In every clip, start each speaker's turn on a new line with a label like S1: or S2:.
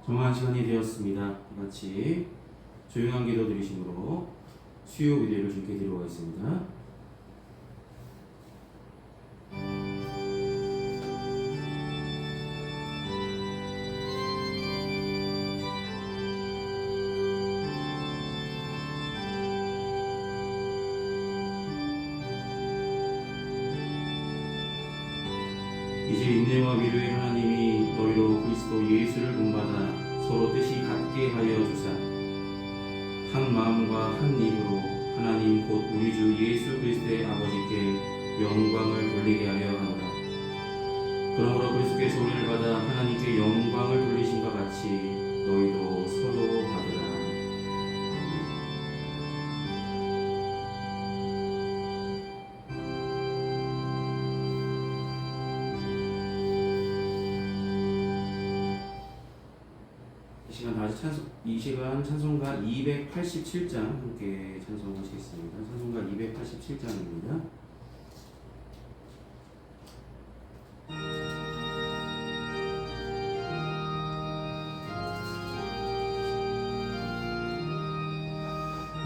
S1: 정한 시간이 되었습니다. 같이 조용한 기도 드리심으로 수요 기도를 주께 드리고 있습니다. 이제 인내와 위로의 하나님이 너희로 그리스도 예수를 본받아 서로 뜻이 같게 하여 주사 한 마음과 한 입으로 하나님 곧 우리 주 예수 그리스도의 아버지께 영광을 돌리게 하려 하노라. 그러므로 그리스도께서 우리를 받아 하나님께 영광을 돌리신 것 같이 너희도 서로 받으라. 이 시간 찬송가 287장 함께 찬송하시겠습니다. 찬송가 287장입니다.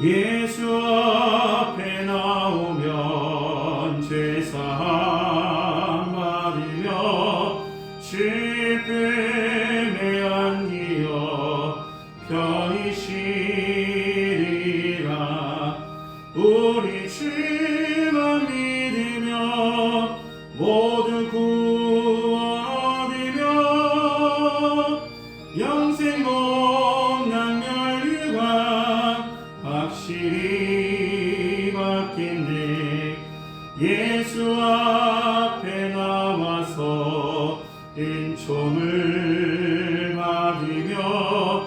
S2: 예수 앞에 나오면 죄사함 받으며 십금에 안기어 편히 쉬리라. 우리 주만 믿으며 모두 구원 얻으며 영생 복난 멸류관 확실히 받겠네. 예수 앞에 나와서 은총을 받으며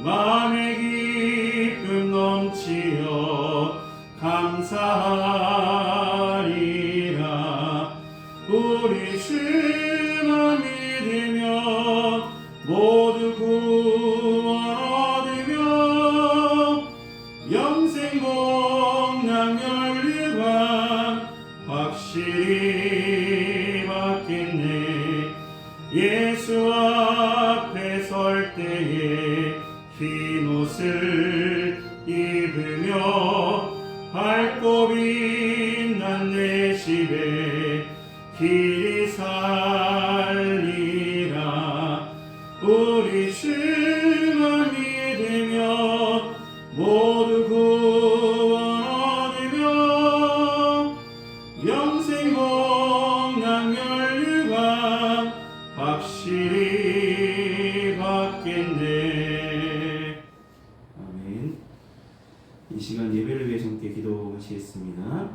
S2: 마음의 기쁨 넘치어 감사하리라. 우리 주만 믿으며 모두 구원 얻으며 영생 복난 멸류관 확실히 받겠네. 예수 앞에 설 때에 흰 옷을 입으며 밝고 빛난 내 집에 길이 살리라. 우리 주만 믿으며 모두 구원 얻으며 영생 복난 멸류관 확실히 받겠네.
S1: 아멘. 이 시간 예배를 위해서 함께 기도하시겠습니다.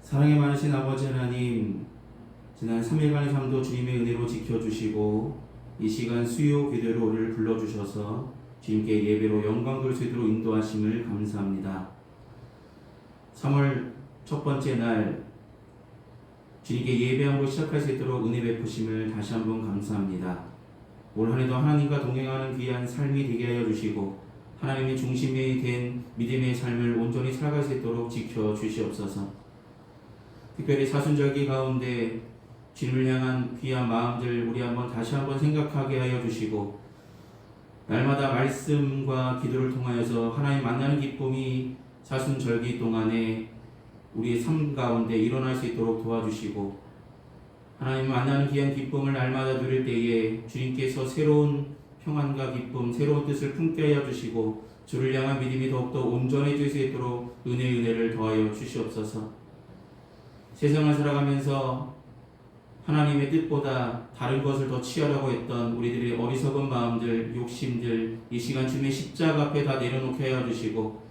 S1: 사랑이 많으신 아버지 하나님, 지난 3일간의 삶도 주님의 은혜로 지켜주시고 이 시간 수요 기도로 우리를 불러주셔서 주님께 예배로 영광 돌 수 있도록 인도하심을 감사합니다. 3월 첫 번째 날 주님께 예배함으로 시작할 수 있도록 은혜 베푸심을 다시 한번 감사합니다. 올 한해도 하나님과 동행하는 귀한 삶이 되게 하여 주시고 하나님의 중심이 된 믿음의 삶을 온전히 살아갈 수 있도록 지켜주시옵소서. 특별히 사순절기 가운데 주님을 향한 귀한 마음들 우리 한번 다시 한번 생각하게 하여 주시고 날마다 말씀과 기도를 통하여서 하나님 만나는 기쁨이 사순절기 동안에 우리의 삶 가운데 일어날 수 있도록 도와주시고 하나님 만나는 귀한 기쁨을 날마다 누릴 때에 주님께서 새로운 평안과 기쁨, 새로운 뜻을 품게 하여 주시고 주를 향한 믿음이 더욱더 온전해질 수 있도록 은혜를 더하여 주시옵소서. 세상을 살아가면서 하나님의 뜻보다 다른 것을 더 취하려고 했던 우리들의 어리석은 마음들, 욕심들 이 시간 주님의 십자가 앞에 다 내려놓게 하여 주시고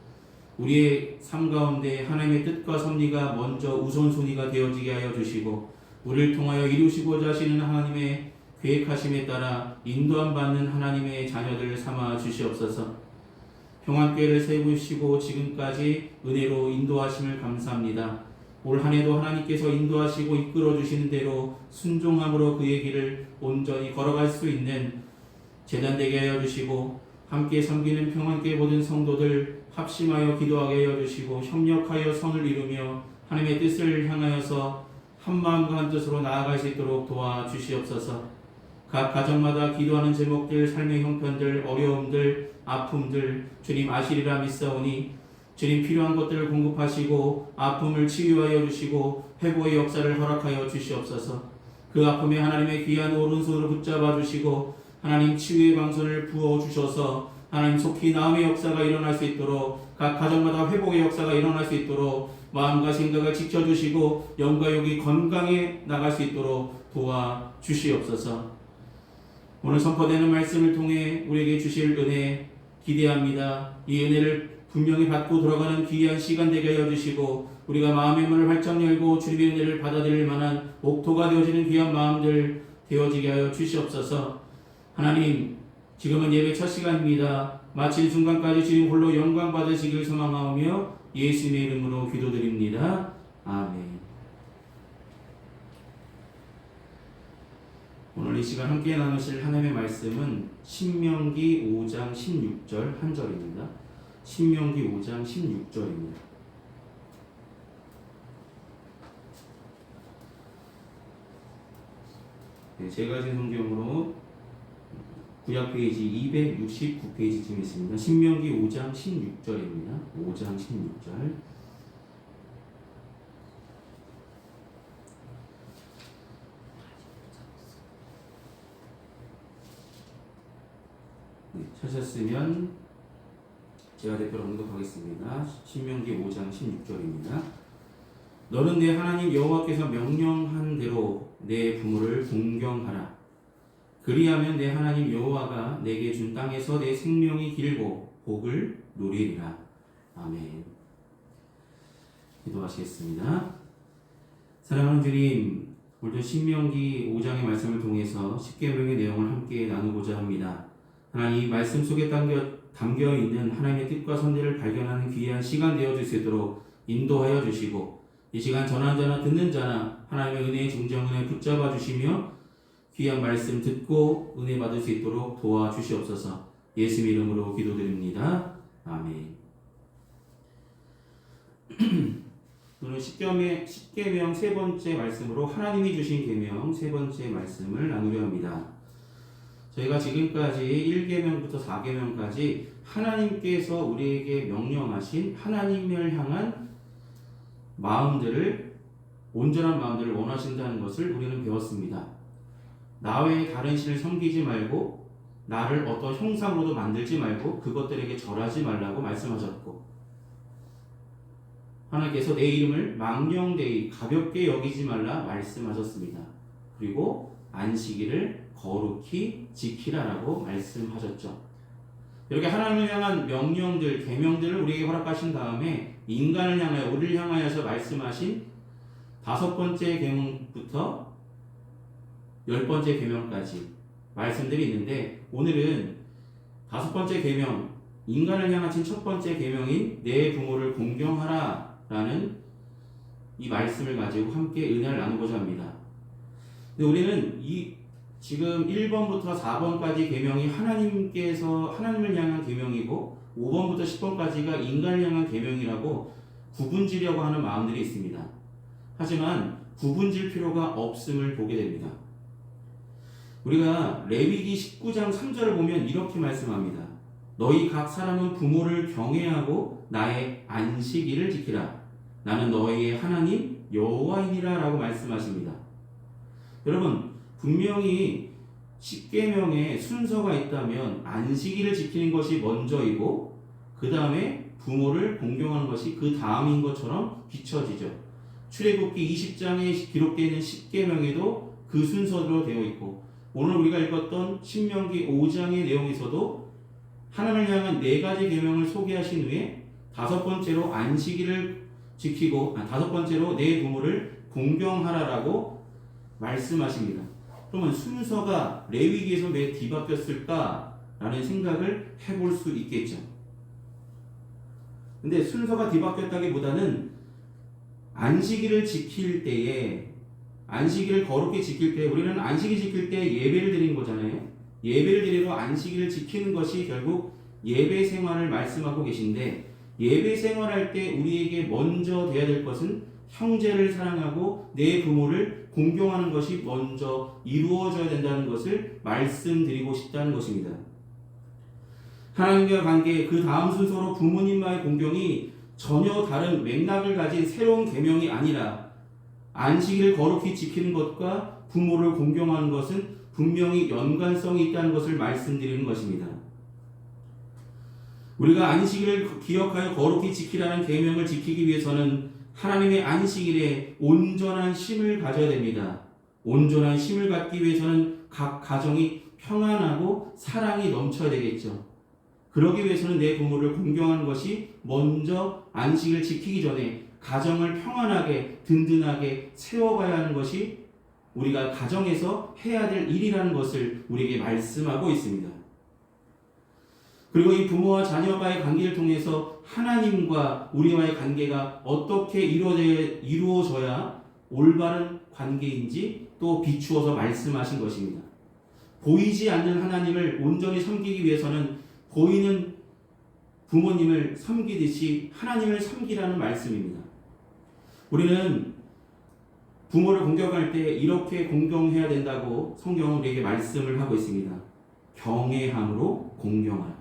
S1: 우리의 삶 가운데 하나님의 뜻과 섭리가 먼저 우선순위가 되어지게 하여 주시고 우리를 통하여 이루시고자 하시는 하나님의 계획하심에 따라 인도함 받는 하나님의 자녀들을 삼아 주시옵소서. 평안교회를 세우시고 지금까지 은혜로 인도하심을 감사합니다. 올 한해도 하나님께서 인도하시고 이끌어 주시는 대로 순종함으로 그의 길을 온전히 걸어갈 수 있는 제단 되게 하여 주시고 함께 섬기는 평안교회 모든 성도들 합심하여 기도하게 하여 주시고 협력하여 선을 이루며 하나님의 뜻을 향하여서 한 마음과 한 뜻으로 나아갈 수 있도록 도와주시옵소서. 각 가정마다 기도하는 제목들, 삶의 형편들, 어려움들, 아픔들 주님 아시리라 믿사오니 주님 필요한 것들을 공급하시고 아픔을 치유하여 주시고 회복의 역사를 허락하여 주시옵소서. 그 아픔에 하나님의 귀한 오른손으로 붙잡아 주시고 하나님 치유의 방선을 부어 주셔서 하나님 속히 나음의 역사가 일어날 수 있도록 각 가정마다 회복의 역사가 일어날 수 있도록 마음과 생각을 지켜주시고 영과 육이 건강에 나갈 수 있도록 도와주시옵소서. 오늘 선포되는 말씀을 통해 우리에게 주실 은혜 기대합니다. 이 은혜를 분명히 받고 돌아가는 귀한 시간 되게 하여 주시고 우리가 마음의 문을 활짝 열고 주님의 은혜를 받아들일 만한 옥토가 되어지는 귀한 마음들 되어지게 하여 주시옵소서. 하나님, 지금은 예배 첫 시간입니다. 마칠 순간까지 주님 홀로 영광 받으시길 소망하오며 예수님의 이름으로 기도드립니다. 아멘. 오늘 이 시간 함께 나누실 하나님의 말씀은 신명기 5장 16절 한 절입니다. 신명기 5장 16절입니다. 네, 제가 진 성경으로 구약 페이지 269페이지쯤 있습니다. 신명기 5장 16절입니다. 5장 16절. 네, 찾았으면 제가 대표로 언급하겠습니다. 신명기 5장 16절입니다. 너는 내 하나님 여호와께서 명령한 대로 내 부모를 공경하라. 그리하면 내 하나님 여호와가 내게 준 땅에서 내 생명이 길고 복을 누리리라. 아멘. 기도하시겠습니다. 사랑하는 주님, 오늘도 신명기 5장의 말씀을 통해서 십계명의 내용을 함께 나누고자 합니다. 하나님, 말씀 속에 담겨 있는 하나님의 뜻과 선대를 발견하는 귀한 시간 되어 줄 수 있도록 인도하여 주시고 이 시간 전하는 자나 듣는 자나 하나님의 은혜의 중정은혜 붙잡아 주시며 귀한 말씀 듣고 은혜 받을 수 있도록 도와주시옵소서. 예수님 이름으로 기도드립니다. 아멘. 오늘 십계명 세 번째 말씀으로 하나님이 주신 계명 세 번째 말씀을 나누려 합니다. 저희가 지금까지 1계명부터 4계명까지 하나님께서 우리에게 명령하신 하나님을 향한 마음들을 온전한 마음들을 원하신다는 것을 우리는 배웠습니다. 나 외에 다른 신을 섬기지 말고 나를 어떤 형상으로도 만들지 말고 그것들에게 절하지 말라고 말씀하셨고 하나님께서 내 이름을 망령되이 가볍게 여기지 말라 말씀하셨습니다. 그리고 안식일을 거룩히 지키라라고 말씀하셨죠. 이렇게 하나님을 향한 명령들, 계명들을 우리에게 허락하신 다음에 인간을 향하여 우리를 향하여서 말씀하신 5번째 계명부터 10번째 계명까지 말씀들이 있는데 오늘은 5번째 계명, 인간을 향하신 첫 번째 계명인 내 부모를 공경하라 라는 이 말씀을 가지고 함께 은혜를 나누고자 합니다. 근데 우리는 지금 1번부터 4번까지 계명이 하나님을 향한 계명이고 5번부터 10번까지가 인간을 향한 계명이라고 구분지려고 하는 마음들이 있습니다. 하지만 구분질 필요가 없음을 보게 됩니다. 우리가 레위기 19장 3절을 보면 이렇게 말씀합니다. 너희 각 사람은 부모를 경외하고 나의 안식일을 지키라. 나는 너희의 하나님 여호와이니라 라고 말씀하십니다. 여러분, 분명히 10계명에 순서가 있다면 안식일을 지키는 것이 먼저이고 그 다음에 부모를 공경하는 것이 그 다음인 것처럼 비춰지죠. 출애굽기 20장에 기록되어 있는 10계명에도 그 순서로 되어 있고 오늘 우리가 읽었던 신명기 5장의 내용에서도 하나님을 향한 4가지 계명을 소개하신 후에 5번째로 안식일을 지키고 5번째로 내 부모를 공경하라라고 말씀하십니다. 그러면 순서가 레위기에서 왜 뒤바뀌었을까라는 생각을 해볼 수 있겠죠. 근데 순서가 뒤바뀌었다기보다는 안식일을 지킬 때에 안식일을 거룩히 지킬 때 우리는 안식일 지킬 때 예배를 드린 거잖아요. 예배를 드리러 안식일을 지키는 것이 결국 예배 생활을 말씀하고 계신데 예배 생활할 때 우리에게 먼저 돼야 될 것은 형제를 사랑하고 내 부모를 공경하는 것이 먼저 이루어져야 된다는 것을 말씀드리고 싶다는 것입니다. 하나님과의 관계, 그 다음 순서로 부모님과의 공경이 전혀 다른 맥락을 가진 새로운 계명이 아니라 안식일을 거룩히 지키는 것과 부모를 공경하는 것은 분명히 연관성이 있다는 것을 말씀드리는 것입니다. 우리가 안식일을 기억하여 거룩히 지키라는 계명을 지키기 위해서는 하나님의 안식일에 온전한 심을 가져야 됩니다. 온전한 심을 갖기 위해서는 각 가정이 평안하고 사랑이 넘쳐야 되겠죠. 그러기 위해서는 내 부모를 공경하는 것이 먼저 안식을 지키기 전에 가정을 평안하게 든든하게 세워가야 하는 것이 우리가 가정에서 해야 될 일이라는 것을 우리에게 말씀하고 있습니다. 그리고 이 부모와 자녀와의 관계를 통해서 하나님과 우리와의 관계가 어떻게 이루어져야 올바른 관계인지 또 비추어서 말씀하신 것입니다. 보이지 않는 하나님을 온전히 섬기기 위해서는 보이는 부모님을 섬기듯이 하나님을 섬기라는 말씀입니다. 우리는 부모를 공경할 때 이렇게 공경해야 된다고 성경은 우리에게 말씀을 하고 있습니다. 경외함으로 공경하라.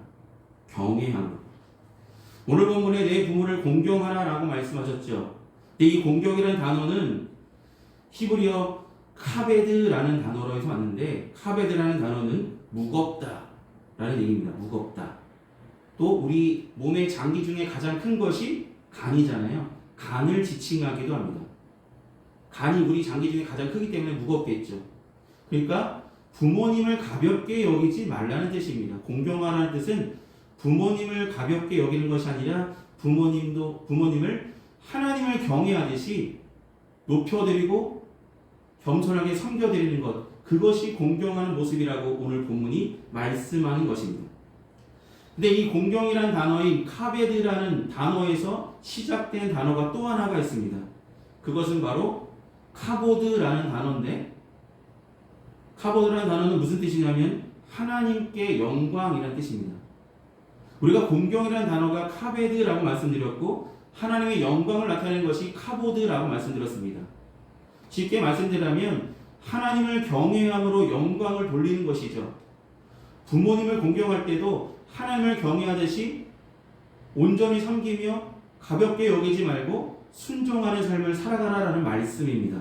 S1: 경외함으로. 오늘 본문에 내 부모를 공경하라 라고 말씀하셨죠. 근데 이 공경이라는 단어는 히브리어 카베드라는 단어로에서 왔는데, 카베드라는 단어는 무겁다 라는 얘기입니다. 무겁다. 또 우리 몸의 장기 중에 가장 큰 것이 간이잖아요. 간을 지칭하기도 합니다. 간이 우리 장기 중에 가장 크기 때문에 무겁겠죠. 그러니까 부모님을 가볍게 여기지 말라는 뜻입니다. 공경하라는 뜻은 부모님을 가볍게 여기는 것이 아니라 부모님을 하나님을 경외하듯이 높여드리고 겸손하게 섬겨드리는 것, 그것이 공경하는 모습이라고 오늘 본문이 말씀하는 것입니다. 근데 이 공경이라는 단어인 카베드라는 단어에서 시작된 단어가 또 하나가 있습니다. 그것은 바로 카보드라는 단어인데, 카보드라는 단어는 무슨 뜻이냐면 하나님께 영광이라는 뜻입니다. 우리가 공경이라는 단어가 카베드라고 말씀드렸고 하나님의 영광을 나타내는 것이 카보드라고 말씀드렸습니다. 쉽게 말씀드리면 하나님을 경외함으로 영광을 돌리는 것이죠. 부모님을 공경할 때도 하나님을 경외하듯이 온전히 섬기며 가볍게 여기지 말고 순종하는 삶을 살아가라라는 말씀입니다.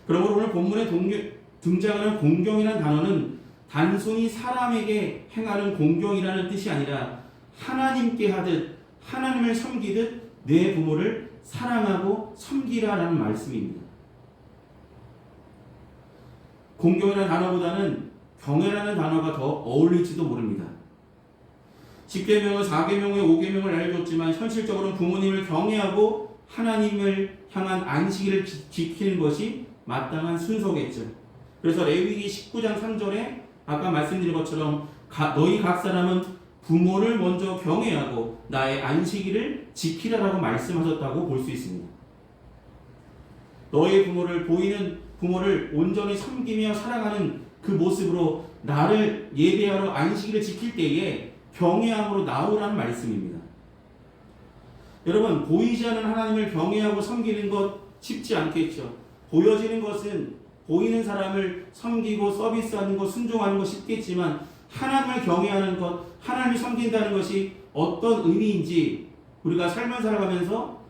S1: 그러므로 오늘 본문에 등장하는 공경이라는 단어는 단순히 사람에게 행하는 공경이라는 뜻이 아니라 하나님께 하듯 하나님을 섬기듯 내 부모를 사랑하고 섬기라라는 말씀입니다. 공경이라는 단어보다는 경외라는 단어가 더 어울릴지도 모릅니다. 10계명은 4계명의 5계명을 알려줬지만 현실적으로는 부모님을 경외하고 하나님을 향한 안식일을 지키는 것이 마땅한 순서겠죠. 그래서 레위기 19장 3절에 아까 말씀드린 것처럼 너희 각 사람은 부모를 먼저 경외하고 나의 안식일을 지키라라고 말씀하셨다고 볼 수 있습니다. 너의 부모를 보이는 부모를 온전히 섬기며 사랑하는 그 모습으로 나를 예배하러 안식일을 지킬 때에 경외함으로 나오라는 말씀입니다. 여러분, 보이지 않는 하나님을 경외하고 섬기는 것 쉽지 않겠죠. 보여지는 것은 보이는 사람을 섬기고 서비스하는 것, 순종하는 것 쉽겠지만 하나님을 경외하는 것, 하나님을 섬긴다는 것이 어떤 의미인지 우리가 삶을 살아가면서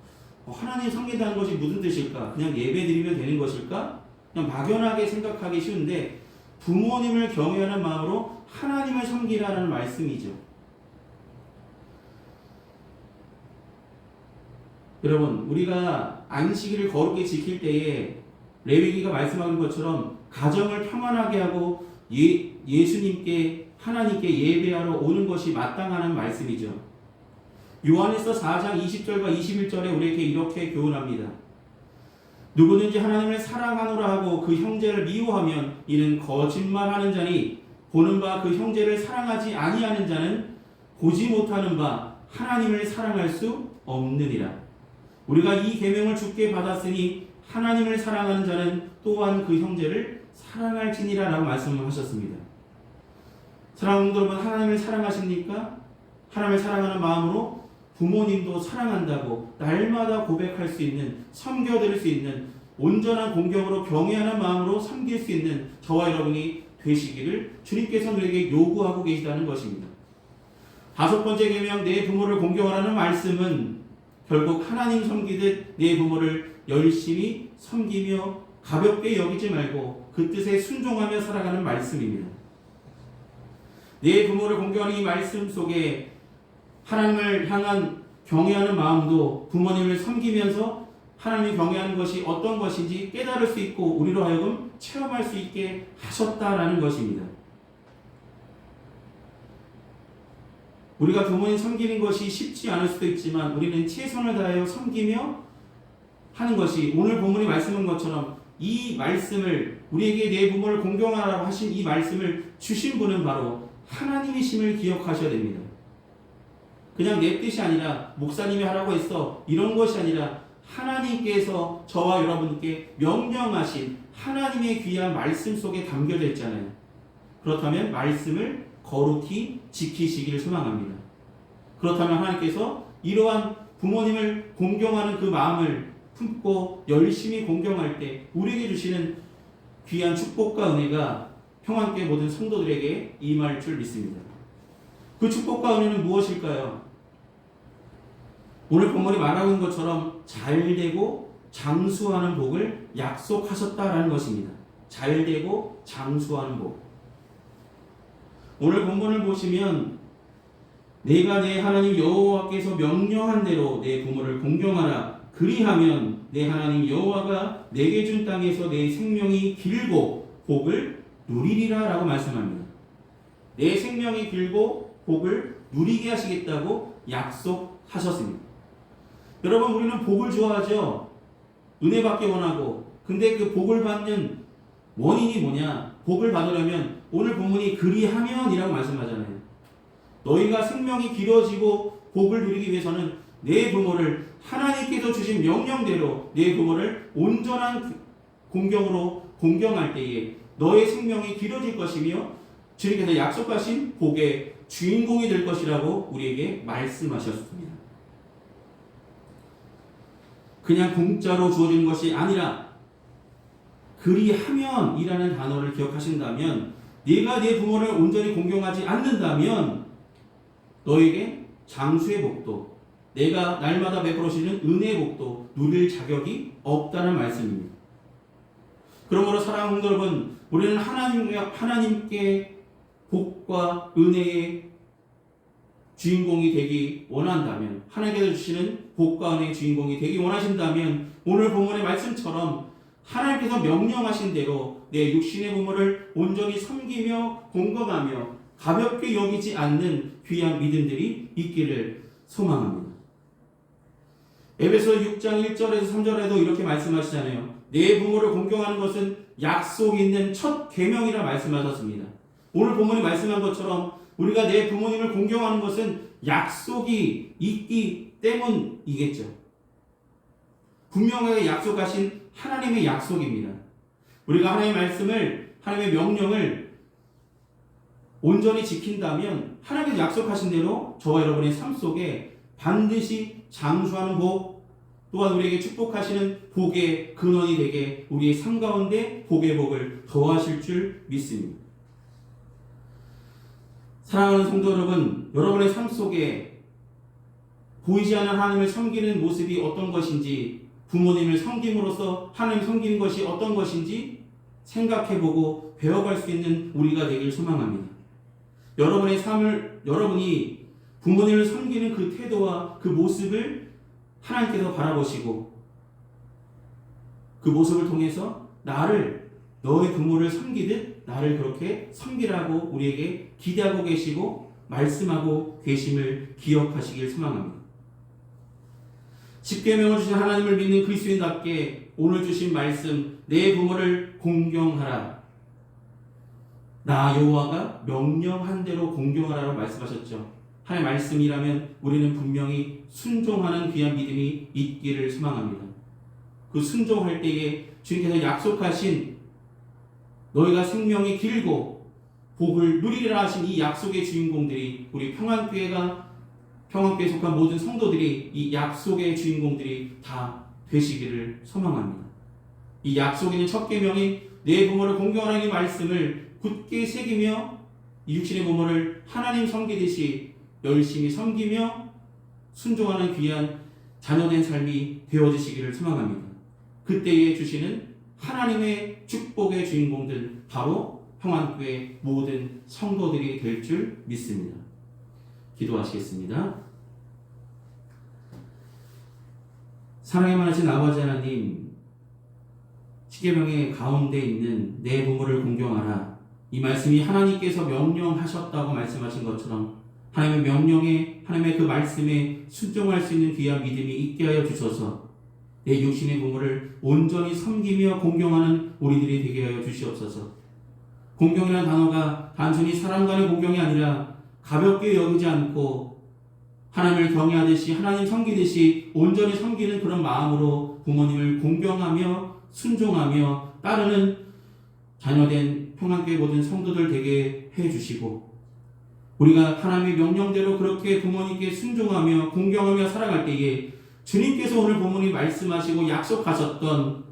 S1: 하나님 섬긴다는 것이 무슨 뜻일까? 그냥 예배드리면 되는 것일까? 그냥 막연하게 생각하기 쉬운데 부모님을 경외하는 마음으로 하나님을 섬기라는 말씀이죠. 여러분, 우리가 안식일을 거룩히 지킬 때에 레위기가 말씀하는 것처럼 가정을 평안하게 하고 예수님께 하나님께 예배하러 오는 것이 마땅하는 말씀이죠. 요한일서 4장 20절과 21절에 우리에게 이렇게 교훈합니다. 누구든지 하나님을 사랑하노라 하고 그 형제를 미워하면 이는 거짓말하는 자니 보는 바 그 형제를 사랑하지 아니하는 자는 보지 못하는 바 하나님을 사랑할 수 없느니라. 우리가 이 계명을 주께 받았으니 하나님을 사랑하는 자는 또한 그 형제를 사랑할지니라 라고 말씀을 하셨습니다. 사랑하는 여러분, 하나님을 사랑하십니까? 하나님을 사랑하는 마음으로 부모님도 사랑한다고 날마다 고백할 수 있는, 섬겨드릴 수 있는, 온전한 공경으로 경외하는 마음으로 섬길 수 있는 저와 여러분이 되시기를 주님께서 우리에게 요구하고 계시다는 것입니다. 다섯 번째 계명, 내 부모를 공경하라는 말씀은 결국 하나님 섬기듯 내 부모를 열심히 섬기며 가볍게 여기지 말고 그 뜻에 순종하며 살아가는 말씀입니다. 내 부모를 공경하는 이 말씀 속에 하나님을 향한 경외하는 마음도 부모님을 섬기면서 하나님을 경외하는 것이 어떤 것인지 깨달을 수 있고 우리로 하여금 체험할 수 있게 하셨다라는 것입니다. 우리가 부모님 섬기는 것이 쉽지 않을 수도 있지만 우리는 최선을 다하여 섬기며 하는 것이 오늘 본문의 말씀인 것처럼 이 말씀을 우리에게 내 부모를 공경하라고 하신 이 말씀을 주신 분은 바로 하나님이심을 기억하셔야 됩니다. 그냥 내 뜻이 아니라 목사님이 하라고 했어 이런 것이 아니라 하나님께서 저와 여러분께 명령하신 하나님의 귀한 말씀 속에 담겨져 있잖아요. 그렇다면 말씀을 거룩히 지키시기를 소망합니다. 그렇다면 하나님께서 이러한 부모님을 공경하는 그 마음을 품고 열심히 공경할 때 우리에게 주시는 귀한 축복과 은혜가 평안교회 모든 성도들에게 임할 줄 믿습니다. 그 축복과 은혜는 무엇일까요? 오늘 본문이 말하고 있는 것처럼 잘되고 장수하는 복을 약속하셨다라는 것입니다. 잘되고 장수하는 복. 오늘 본문을 보시면 내가 내 하나님 여호와께서 명령한 대로 내 부모를 공경하라. 그리하면 내 하나님 여호와가 내게 준 땅에서 내 생명이 길고 복을 누리리라 라고 말씀합니다. 내 생명이 길고 복을 누리게 하시겠다고 약속하셨습니다. 여러분 우리는 복을 좋아하죠. 은혜 받기 원하고. 근데 그 복을 받는 원인이 뭐냐? 복을 받으려면 오늘 본문이 그리하면이라고 말씀하잖아요. 너희가 생명이 길어지고 복을 누리기 위해서는 내 부모를 하나님께서 주신 명령대로 내 부모를 온전한 공경으로 공경할 때에 너의 생명이 길어질 것이며 주님께서 약속하신 복의 주인공이 될 것이라고 우리에게 말씀하셨습니다. 그냥 공짜로 주어지는 것이 아니라 그리하면이라는 단어를 기억하신다면 네가 네 부모를 온전히 공경하지 않는다면 너에게 장수의 복도 내가 날마다 베풀어주시는 은혜의 복도 누릴 자격이 없다는 말씀입니다. 그러므로 사랑하는 성도 여러분, 우리는 하나님께 복과 은혜의 주인공이 되기 원한다면, 하나님께서 주시는 복과 은혜의 주인공이 되기 원하신다면 오늘 본문의 말씀처럼 하나님께서 명령하신 대로 내 육신의 부모를 온전히 섬기며 공경하며 가볍게 여기지 않는 귀한 믿음들이 있기를 소망합니다. 에베소 6장 1절에서 3절에도 이렇게 말씀하시잖아요. 내 부모를 공경하는 것은 약속 있는 첫 계명이라 말씀하셨습니다. 오늘 본문이 말씀한 것처럼 우리가 내 부모님을 공경하는 것은 약속이 있기 때문이겠죠. 분명하게 약속하신 하나님의 약속입니다. 우리가 하나님의 말씀을, 하나님의 명령을 온전히 지킨다면 하나님께서 약속하신 대로 저와 여러분의 삶 속에 반드시 장수하는 복, 또한 우리에게 축복하시는 복의 근원이 되게 우리의 삶 가운데 복의 복을 더하실 줄 믿습니다. 사랑하는 성도 여러분, 여러분의 삶 속에 보이지 않는 하나님을 섬기는 모습이 어떤 것인지, 부모님을 섬김으로써 하나님 섬기는 것이 어떤 것인지 생각해보고 배워갈 수 있는 우리가 되길 소망합니다. 여러분의 삶을, 여러분이 부모님을 섬기는 그 태도와 그 모습을 하나님께서 바라보시고 그 모습을 통해서 너의 부모를 섬기듯 나를 그렇게 섬기라고 우리에게 기대하고 계시고 말씀하고 계심을 기억하시길 소망합니다. 십계명을 주신 하나님을 믿는 그리스도인답게 오늘 주신 말씀, 내 부모를 공경하라. 나 여호와가 명령한 대로 공경하라고 말씀하셨죠. 하나님의 말씀이라면 우리는 분명히 순종하는 귀한 믿음이 있기를 소망합니다. 그 순종할 때에 주님께서 약속하신 너희가 생명이 길고 복을 누리리라 하신 이 약속의 주인공들이 우리 평안교에 속한 모든 성도들이 이 약속의 주인공들이 다 되시기를 소망합니다. 이 약속에 있는 첫 계명인 내 부모를 공경하라는 이 말씀을 굳게 새기며 이 육신의 부모를 하나님 섬기듯이 열심히 섬기며 순종하는 귀한 자녀된 삶이 되어지시기를 소망합니다. 그때에 주시는 하나님의 축복의 주인공들 바로 평안교회 모든 성도들이 될 줄 믿습니다. 기도하시겠습니다. 사랑에 많으신 아버지 하나님, 십계명의 가운데 있는 내 부모를 공경하라, 이 말씀이 하나님께서 명령하셨다고 말씀하신 것처럼 하나님의 명령에, 하나님의 그 말씀에 순종할 수 있는 귀한 믿음이 있게 하여 주셔서 내 육신의 부모를 온전히 섬기며 공경하는 우리들이 되게 하여 주시옵소서. 공경이라는 단어가 단순히 사람 간의 공경이 아니라 가볍게 여기지 않고 하나님을 경외하듯이 하나님 섬기듯이 온전히 섬기는 그런 마음으로 부모님을 공경하며 순종하며 따르는 자녀된 평안교회 모든 성도들 되게 해주시고, 우리가 하나님의 명령대로 그렇게 부모님께 순종하며 공경하며 살아갈 때에 주님께서 오늘 본문이 말씀하시고 약속하셨던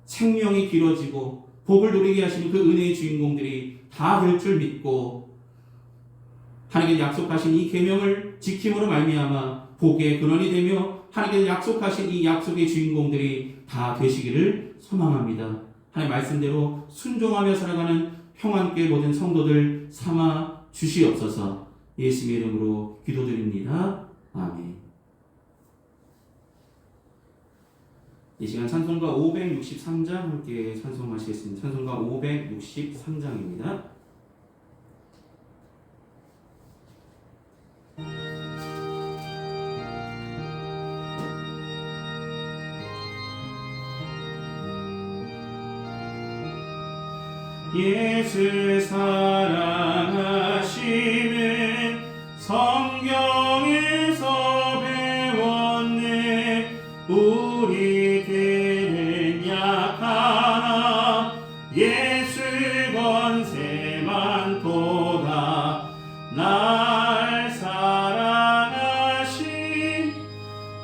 S1: 생명이 길어지고 복을 누리게 하시는 그 은혜의 주인공들이 다 될 줄 믿고, 하나님께서 약속하신 이 계명을 지킴으로 말미암아 복의 근원이 되며 하나님께서 약속하신 이 약속의 주인공들이 다 되시기를 소망합니다. 하나님 말씀대로 순종하며 살아가는 평안교회 모든 성도들 삼아 주시옵소서. 예수님의 이름으로 기도드립니다. 아멘. 이 시간 찬송가 563장 함께 찬송하시겠습니다. 찬송가 563장입니다.
S2: 예수 사랑하시는 성경에서 배웠네. 우리들은 약하나 예수 권세만 도다. 날 사랑하심,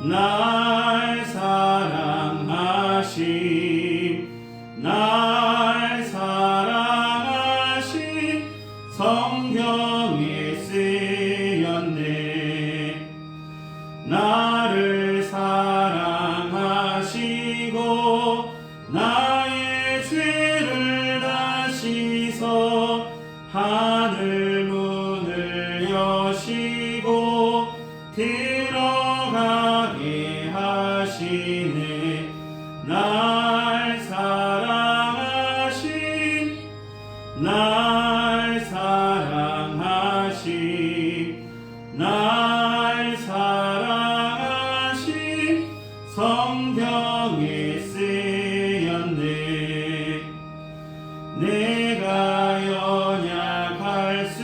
S2: 날 사랑하심, 날 사랑하심 성경에 쓰였네. 나를 사랑하시고 나의 죄를 다 씻어 하늘 문을 여시고 들어가게 하시네. 날 사랑하심, 날 사랑하심, 날 사랑하심 성경에 쓰였네. 내가 연약할수록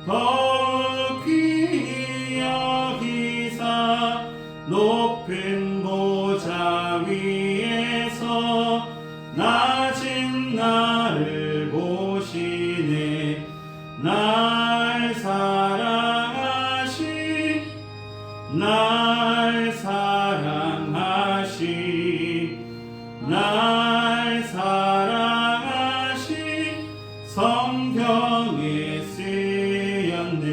S2: 더욱 귀히 여기사 높은 보좌 위에서 낮은 나를 보시네. 날 사랑하심, 날 사랑하심, 날 사랑하심 성경에 쓰였네.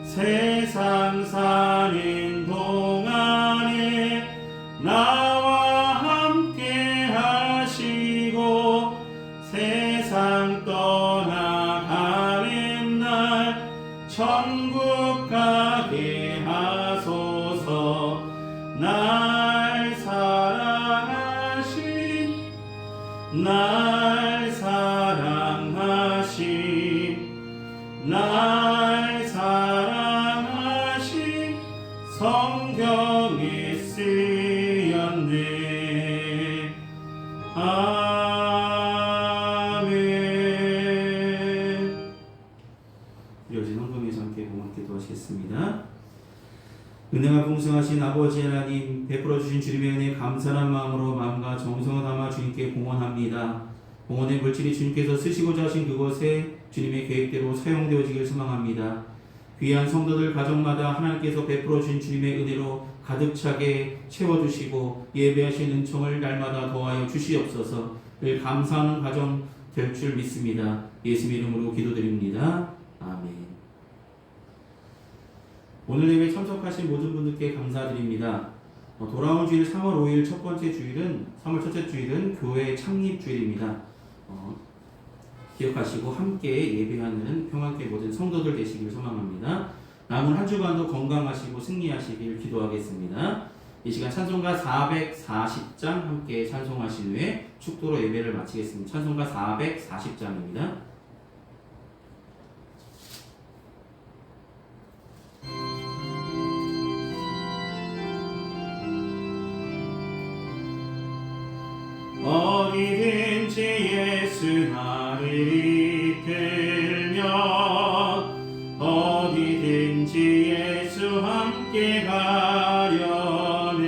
S2: 세상 사는 동안에 나와 함께 하시고 세상 떠나가는 날 천국 가게 하소서. 날 사랑하심, 날 사랑하심, 날 사랑하심 성경에 쓰였네. 아멘.
S1: 이어진 헌금에서 함께 봉헌 기도하시겠습니다. 은혜가 풍성하신 아버지 하나님, 베풀어 주신 주님의 은혜 감사한 마음으로 마음과 정성을 담아 주님께 봉헌합니다. 봉헌의 물질이 주님께서 쓰시고자 하신 그것에 주님의 계획대로 사용되어지길 소망합니다. 귀한 성도들 가정마다 하나님께서 베풀어 주신 주님의 은혜로 가득 차게 채워주시고 예배하신 은총을 날마다 더하여 주시옵소서. 늘 감사하는 가정 될 줄 믿습니다. 예수 이름으로 기도드립니다. 아멘. 오늘 예배 참석하신 모든 분들께 감사드립니다. 돌아온 주일 3월 5일 첫 번째 주일은 3월 첫째 주일은 교회 창립 주일입니다. 기억하시고 함께 예배하는 평안교회 모든 성도들 되시길 소망합니다. 남은 한 주간도 건강하시고 승리하시길 기도하겠습니다. 이 시간 찬송가 440장 함께 찬송하신 후에 축도로 예배를 마치겠습니다. 찬송가 440장입니다.
S2: 어디든지 예수 나를 이끌며 어디든지 예수 함께 가려네.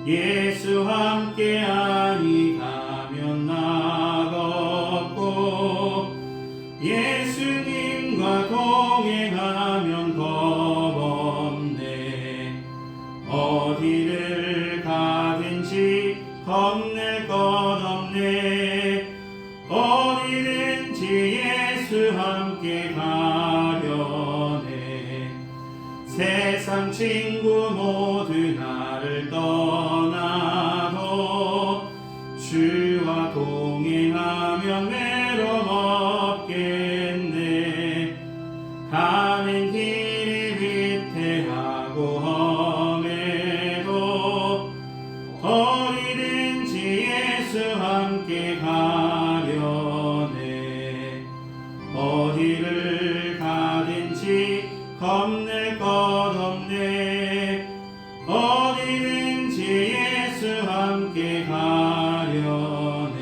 S2: 예수 함께 아니 가면 나갑고 예수님과 동행하면 겁없네. 어디를 가든지 겁낼 것 없네. 어디든지 예수 함께 가려네. 세상 친구 모두 나를 떠나도 주와 동행하면 외로움 없겠네. 가는 길이 위태하고 험해도 어디든지 예수 함께 가려네. 어디를 가든지 겁낼 것 없네. 어디든지 예수 함께 가려네.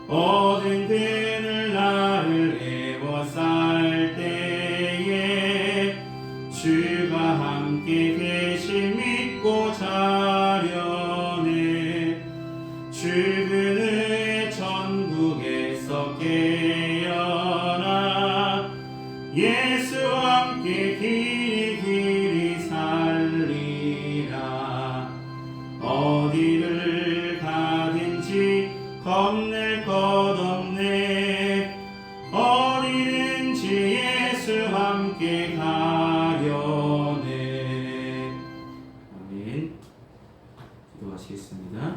S2: 어떤 그늘 나를 애워쌀 때에 주가 함께 계심 믿고 자려네. 주 그늘 천국에서 깨어나 예수 함께 길이 살리라. 어디를 가든지 겁낼 것 없네. 어디든지 예수 함께 가려네.
S1: 아멘. 기도하시겠습니다.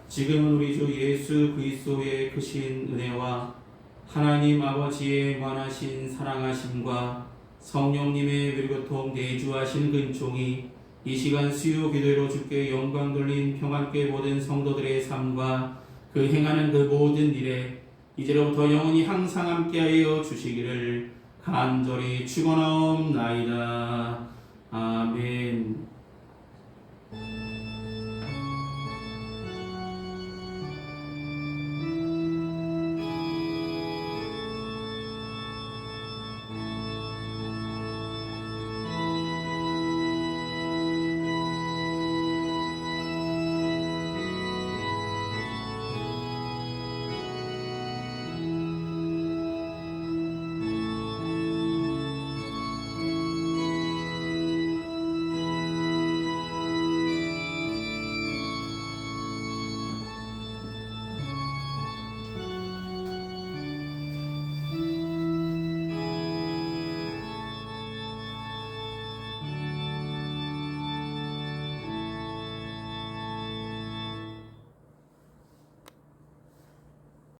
S1: 지금은 우리 주 예수 그리스도의 크신 은혜와 하나님 아버지의 무한하신 사랑하심과 성령님의 위로통 내주하신 근총이 이 시간 수요 기도로 주께 영광 돌린 평안교회 모든 성도들의 삶과 그 행하는 그 모든 일에 이제로부터 영원히 항상 함께하여 주시기를 간절히 축원하옵나이다. 아멘.